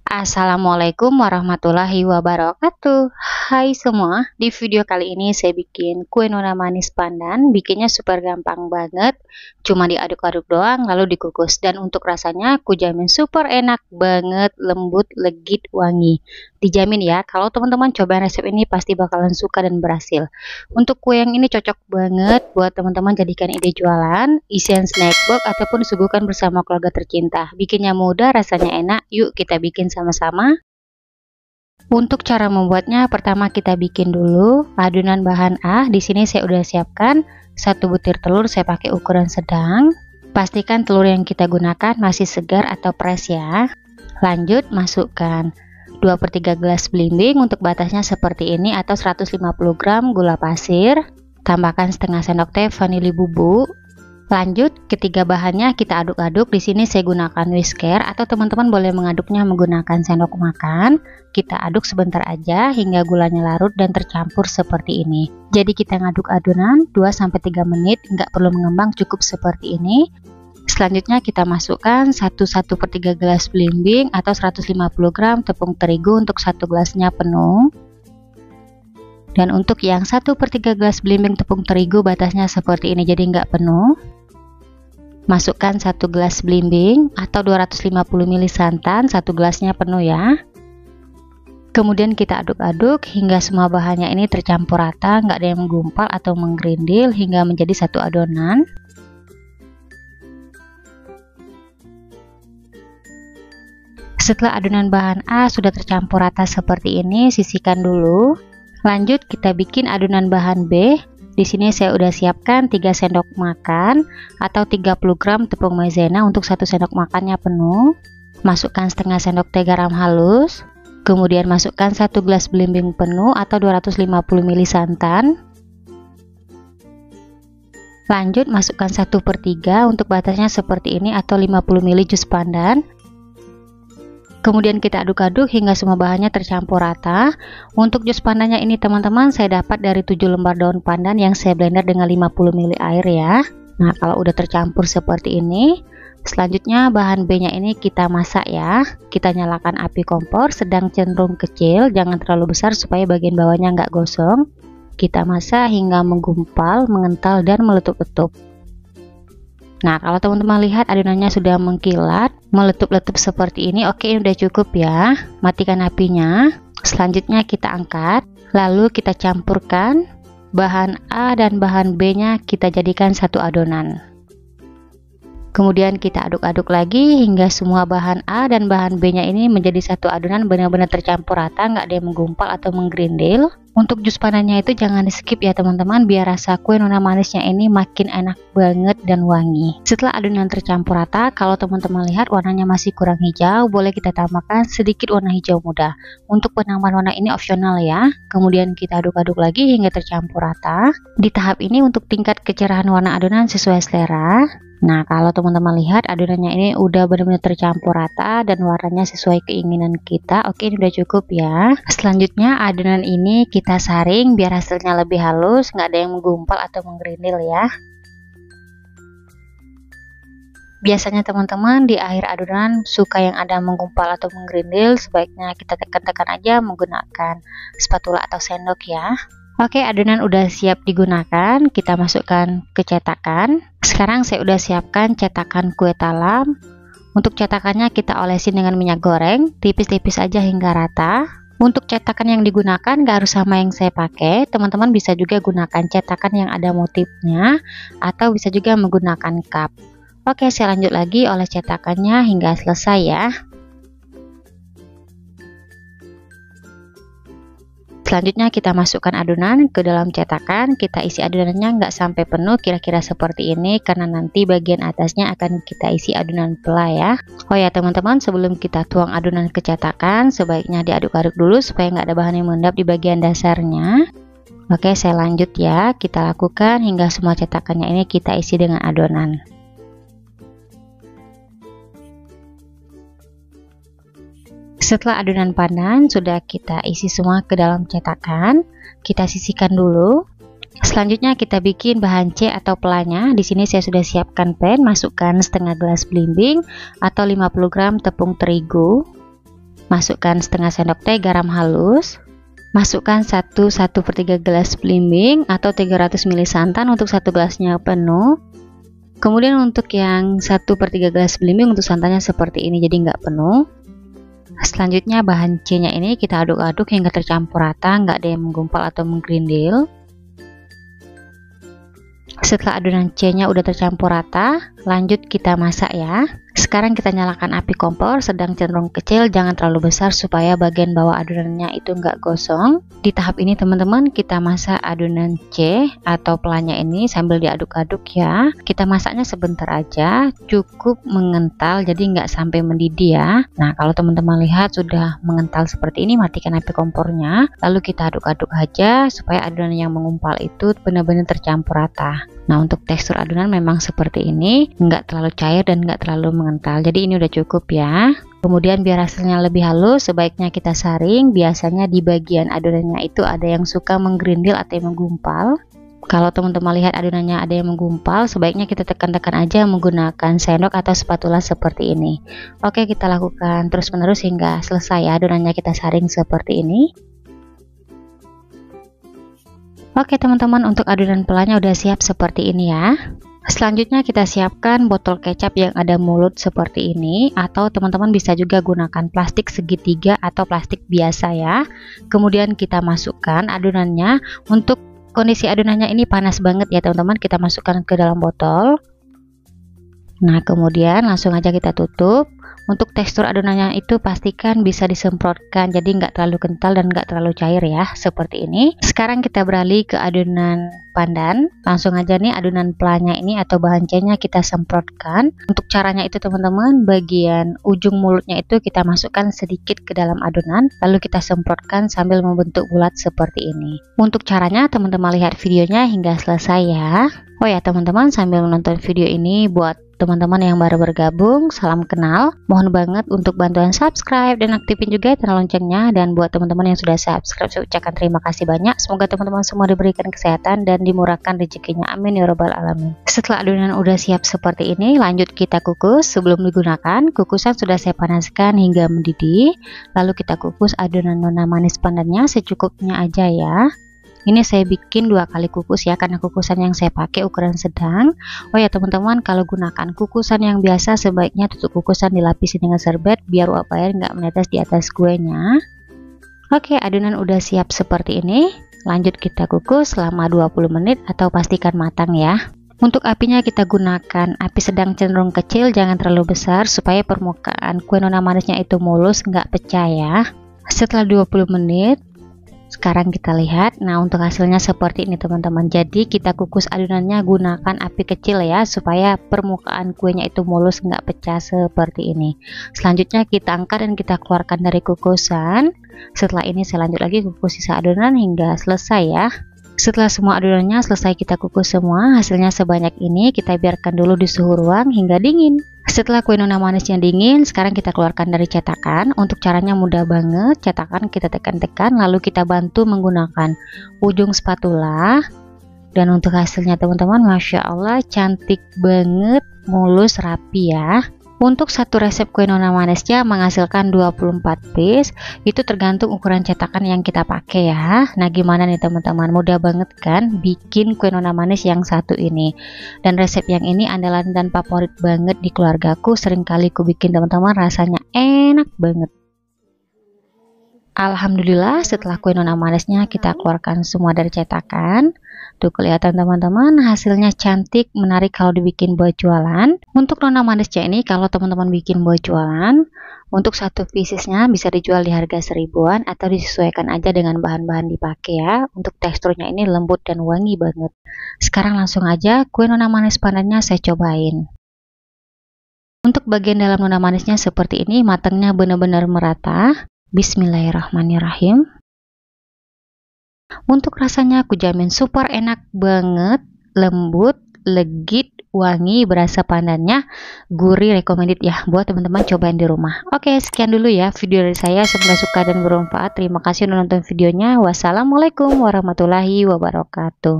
Assalamualaikum warahmatullahi wabarakatuh. Hai semua, di video kali ini saya bikin kue nona manis pandan. Bikinnya super gampang banget, cuma diaduk-aduk doang lalu dikukus. Dan untuk rasanya aku jamin super enak banget, lembut, legit, wangi. Dijamin ya, kalau teman-teman coba resep ini pasti bakalan suka dan berhasil. Untuk kue yang ini cocok banget buat teman-teman jadikan ide jualan, isian snack box ataupun disuguhkan bersama keluarga tercinta. Bikinnya mudah, rasanya enak. Yuk kita bikin sama-sama. Untuk cara membuatnya, pertama kita bikin dulu adonan bahan A. Di sini saya udah siapkan 1 butir telur, saya pakai ukuran sedang. Pastikan telur yang kita gunakan masih segar atau fresh ya. Lanjut masukkan 2/3 gelas belimbing, untuk batasnya seperti ini, atau 150 gram gula pasir. Tambahkan setengah sendok teh vanili bubuk. Lanjut, ketiga bahannya kita aduk-aduk. Di sini saya gunakan whisker atau teman-teman boleh mengaduknya menggunakan sendok makan. Kita aduk sebentar aja hingga gulanya larut dan tercampur seperti ini. Jadi kita ngaduk adonan 2-3 menit, nggak perlu mengembang, cukup seperti ini. Selanjutnya kita masukkan 1/3 gelas belimbing atau 150 gram tepung terigu untuk 1 gelasnya penuh. Dan untuk yang 1/3 gelas belimbing tepung terigu batasnya seperti ini, jadi nggak penuh. Masukkan 1 gelas belimbing atau 250 ml santan, 1 gelasnya penuh ya. Kemudian kita aduk-aduk hingga semua bahannya ini tercampur rata, nggak ada yang menggumpal atau menggerindil, hingga menjadi satu adonan. Setelah adonan bahan A sudah tercampur rata seperti ini, sisihkan dulu. Lanjut kita bikin adonan bahan B. Di sini saya udah siapkan 3 sendok makan atau 30 gram tepung maizena untuk 1 sendok makannya penuh. Masukkan setengah sendok teh garam halus. Kemudian masukkan 1 gelas belimbing penuh atau 250 ml santan. Lanjut masukkan 1/3, untuk batasnya seperti ini, atau 50 ml jus pandan. Kemudian kita aduk-aduk hingga semua bahannya tercampur rata. Untuk jus pandannya ini teman-teman saya dapat dari 7 lembar daun pandan yang saya blender dengan 50 ml air ya. Nah kalau udah tercampur seperti ini, selanjutnya bahan B nya ini kita masak ya. Kita nyalakan api kompor sedang cenderung kecil, jangan terlalu besar supaya bagian bawahnya nggak gosong. Kita masak hingga menggumpal, mengental dan meletup-letup. Nah kalau teman-teman lihat adonannya sudah mengkilat, meletup-letup seperti ini, oke ini udah cukup ya. Matikan apinya. Selanjutnya kita angkat, lalu kita campurkan bahan A dan bahan B nya, kita jadikan satu adonan. Kemudian kita aduk-aduk lagi hingga semua bahan A dan bahan B nya ini menjadi satu adonan, benar-benar tercampur rata, nggak ada yang menggumpal atau menggerindil. Untuk jus pandannya itu jangan di skip ya teman-teman, biar rasa kue nona manisnya ini makin enak banget dan wangi. Setelah adonan tercampur rata, kalau teman-teman lihat warnanya masih kurang hijau, boleh kita tambahkan sedikit warna hijau muda. Untuk penambahan warna ini opsional ya. Kemudian kita aduk-aduk lagi hingga tercampur rata. Di tahap ini untuk tingkat kecerahan warna adonan sesuai selera. Nah kalau teman-teman lihat adonannya ini udah benar-benar tercampur rata dan warnanya sesuai keinginan kita, oke ini udah cukup ya. Selanjutnya adonan ini kita saring biar hasilnya lebih halus, nggak ada yang menggumpal atau menggerindil ya. Biasanya teman-teman di akhir adonan suka yang ada menggumpal atau menggerindil, sebaiknya kita tekan-tekan aja menggunakan spatula atau sendok ya. Oke, adonan udah siap digunakan, kita masukkan ke cetakan. Sekarang saya udah siapkan cetakan kue talam. Untuk cetakannya kita olesin dengan minyak goreng, tipis-tipis aja hingga rata. Untuk cetakan yang digunakan gak harus sama yang saya pakai, teman-teman bisa juga gunakan cetakan yang ada motifnya, atau bisa juga menggunakan cup. Oke, saya lanjut lagi oles cetakannya hingga selesai ya. Selanjutnya kita masukkan adonan ke dalam cetakan, kita isi adonannya nggak sampai penuh, kira-kira seperti ini, karena nanti bagian atasnya akan kita isi adonan pela ya. Oh ya teman-teman, sebelum kita tuang adonan ke cetakan, sebaiknya diaduk-aduk dulu supaya nggak ada bahan yang mengendap di bagian dasarnya. Oke, saya lanjut ya, kita lakukan hingga semua cetakannya ini kita isi dengan adonan. Setelah adonan pandan sudah kita isi semua ke dalam cetakan, kita sisihkan dulu. Selanjutnya kita bikin bahan C atau pelanya. Di sini saya sudah siapkan pan, masukkan setengah gelas belimbing atau 50 gram tepung terigu. Masukkan setengah sendok teh garam halus. Masukkan 1/1/3 gelas belimbing atau 300 ml santan untuk 1 gelasnya penuh. Kemudian untuk yang 1/3 gelas belimbing untuk santannya seperti ini, jadi nggak penuh. Selanjutnya bahan C-nya ini kita aduk-aduk hingga tercampur rata, nggak ada yang menggumpal atau menggerindil. Setelah adonan C-nya udah tercampur rata, lanjut kita masak ya. Sekarang kita nyalakan api kompor sedang cenderung kecil, jangan terlalu besar supaya bagian bawah adonannya itu nggak gosong. Di tahap ini teman-teman kita masak adonan C atau pelannya ini sambil diaduk-aduk ya. Kita masaknya sebentar aja, cukup mengental jadi nggak sampai mendidih ya. Nah kalau teman-teman lihat sudah mengental seperti ini, matikan api kompornya. Lalu kita aduk-aduk aja supaya adonan yang mengumpal itu benar-benar tercampur rata. Nah untuk tekstur adonan memang seperti ini, nggak terlalu cair dan nggak terlalu mengental, jadi ini udah cukup ya. Kemudian biar hasilnya lebih halus, sebaiknya kita saring. Biasanya di bagian adonannya itu ada yang suka menggerindil atau yang menggumpal. Kalau teman-teman lihat adonannya ada yang menggumpal, sebaiknya kita tekan-tekan aja menggunakan sendok atau spatula seperti ini. Oke, kita lakukan terus-menerus hingga selesai ya, adonannya kita saring seperti ini. Oke teman-teman, untuk adonan pelannya udah siap seperti ini ya. Selanjutnya kita siapkan botol kecap yang ada mulut seperti ini, atau teman-teman bisa juga gunakan plastik segitiga atau plastik biasa ya. Kemudian kita masukkan adonannya. Untuk kondisi adonannya ini panas banget ya teman-teman, kita masukkan ke dalam botol. Nah kemudian langsung aja kita tutup. Untuk tekstur adonannya itu pastikan bisa disemprotkan, jadi nggak terlalu kental dan nggak terlalu cair ya, seperti ini. Sekarang kita beralih ke adonan pandan. Langsung aja nih adonan pelannya ini atau bahan C-nya kita semprotkan. Untuk caranya itu teman-teman, bagian ujung mulutnya itu kita masukkan sedikit ke dalam adonan, lalu kita semprotkan sambil membentuk bulat seperti ini. Untuk caranya teman-teman lihat videonya hingga selesai ya. Oh ya teman-teman, sambil menonton video ini, buat teman-teman yang baru bergabung, salam kenal. Mohon banget untuk bantuan subscribe dan aktifin juga tanda loncengnya. Dan buat teman-teman yang sudah subscribe, saya ucapkan terima kasih banyak. Semoga teman-teman semua diberikan kesehatan dan dimurahkan rezekinya. Amin ya robbal alamin. Setelah adonan udah siap seperti ini, lanjut kita kukus. Sebelum digunakan, kukusan sudah saya panaskan hingga mendidih. Lalu kita kukus adonan nona manis pandannya secukupnya aja ya. Ini saya bikin 2 kali kukus ya, karena kukusan yang saya pakai ukuran sedang. Oh ya teman-teman, kalau gunakan kukusan yang biasa, sebaiknya tutup kukusan dilapisi dengan serbet biar uap air nggak menetes di atas kuenya. Oke, adonan udah siap seperti ini. Lanjut kita kukus selama 20 menit atau pastikan matang ya. Untuk apinya kita gunakan api sedang cenderung kecil, jangan terlalu besar supaya permukaan kue nona manisnya itu mulus, nggak pecah ya. Setelah 20 menit, sekarang kita lihat. Nah untuk hasilnya seperti ini teman-teman. Jadi kita kukus adonannya gunakan api kecil ya, supaya permukaan kuenya itu mulus, nggak pecah seperti ini. Selanjutnya kita angkat dan kita keluarkan dari kukusan. Setelah ini saya lanjut lagi kukus sisa adonan hingga selesai ya. Setelah semua adonannya selesai kita kukus semua, hasilnya sebanyak ini. Kita biarkan dulu di suhu ruang hingga dingin. Setelah kue nona manisnya dingin, sekarang kita keluarkan dari cetakan. Untuk caranya mudah banget. Cetakan kita tekan-tekan, lalu kita bantu menggunakan ujung spatula. Dan untuk hasilnya teman-teman, Masya Allah cantik banget, mulus, rapi ya. Untuk satu resep kue nona manisnya menghasilkan 24 piece. Itu tergantung ukuran cetakan yang kita pakai ya. Nah gimana nih teman-teman, mudah banget kan bikin kue nona manis yang satu ini. Dan resep yang ini andalan dan favorit banget di keluargaku. Sering kali ku bikin teman-teman, rasanya enak banget. Alhamdulillah setelah kue nona manisnya kita keluarkan semua dari cetakan. Tuh kelihatan teman-teman, hasilnya cantik, menarik kalau dibikin buat jualan. Untuk nona manisnya ini kalau teman-teman bikin buat jualan, untuk satu piecesnya bisa dijual di harga 1000-an atau disesuaikan aja dengan bahan-bahan dipakai ya. Untuk teksturnya ini lembut dan wangi banget. Sekarang langsung aja kue nona manis pandannya saya cobain. Untuk bagian dalam nona manisnya seperti ini, matangnya benar-benar merata. Bismillahirrahmanirrahim. Untuk rasanya aku jamin super enak banget, lembut, legit, wangi, berasa pandannya gurih, recommended ya buat teman-teman cobain di rumah. Oke, sekian dulu ya video dari saya, semoga suka dan bermanfaat. Terima kasih udah nonton videonya. Wassalamualaikum warahmatullahi wabarakatuh.